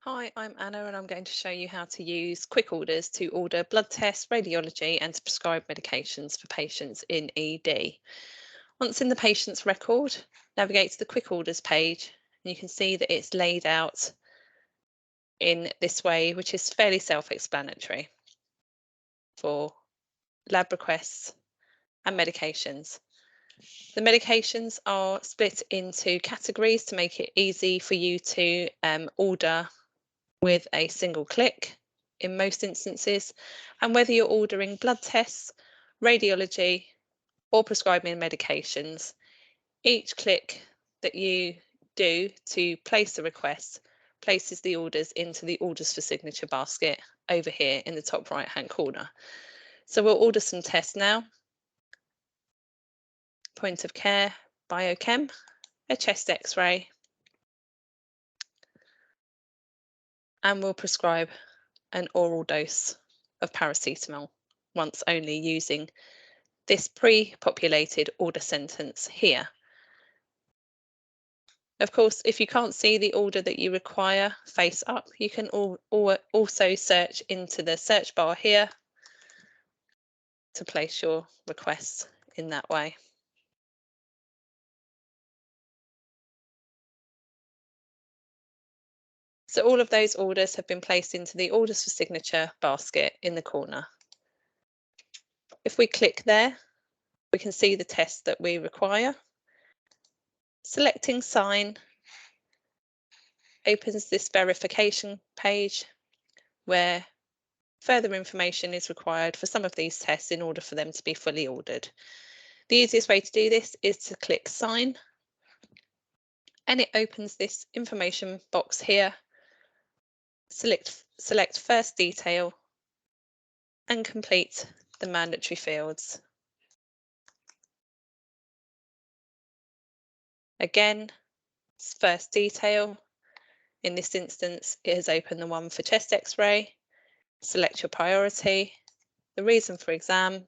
Hi, I'm Anna and I'm going to show you how to use quick orders to order blood tests, radiology and to prescribe medications for patients in ED. Once in the patient's record, navigate to the quick orders page and you can see that it's laid out in this way, which is fairly self-explanatory for lab requests and medications. The medications are split into categories to make it easy for you to order with a single click in most instances, and whether you're ordering blood tests, radiology, or prescribing medications, each click that you do to place the request places the orders into the orders for signature basket over here in the top right hand corner. So we'll order some tests now. Point of care, biochem, a chest x-ray, and we'll prescribe an oral dose of paracetamol once only using this pre-populated order sentence here. Of course, if you can't see the order that you require face up, you can also search into the search bar here to place your requests in that way. So all of those orders have been placed into the orders for signature basket in the corner. If we click there, we can see the test that we require. Selecting sign opens this verification page where further information is required for some of these tests in order for them to be fully ordered. The easiest way to do this is to click sign and it opens this information box here. Select first detail and complete the mandatory fields. Again, first detail. In this instance, it has opened the one for chest x-ray. Select your priority, the reason for exam,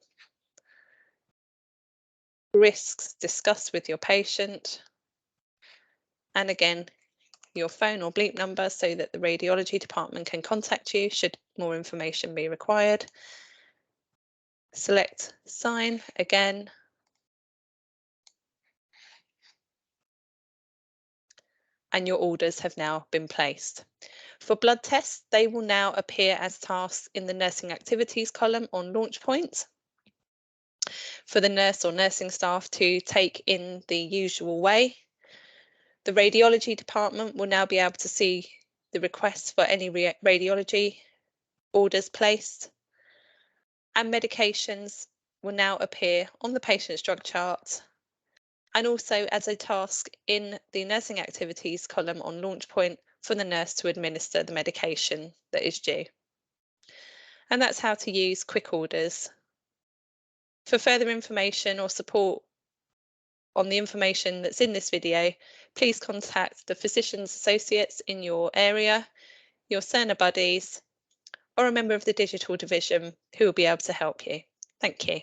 risks discussed with your patient, and again, your phone or bleep number so that the radiology department can contact you should more information be required. Select sign again. And your orders have now been placed. For blood tests, they will now appear as tasks in the nursing activities column on Launchpoint for the nurse or nursing staff to take in the usual way. The radiology department will now be able to see the requests for any radiology orders placed, and medications will now appear on the patient's drug chart and also as a task in the nursing activities column on Launchpoint for the nurse to administer the medication that is due. And that's how to use quick orders. For further information or support on the information that's in this video, please contact the physician's associates in your area, your Cerner buddies, or a member of the digital division who will be able to help you. Thank you.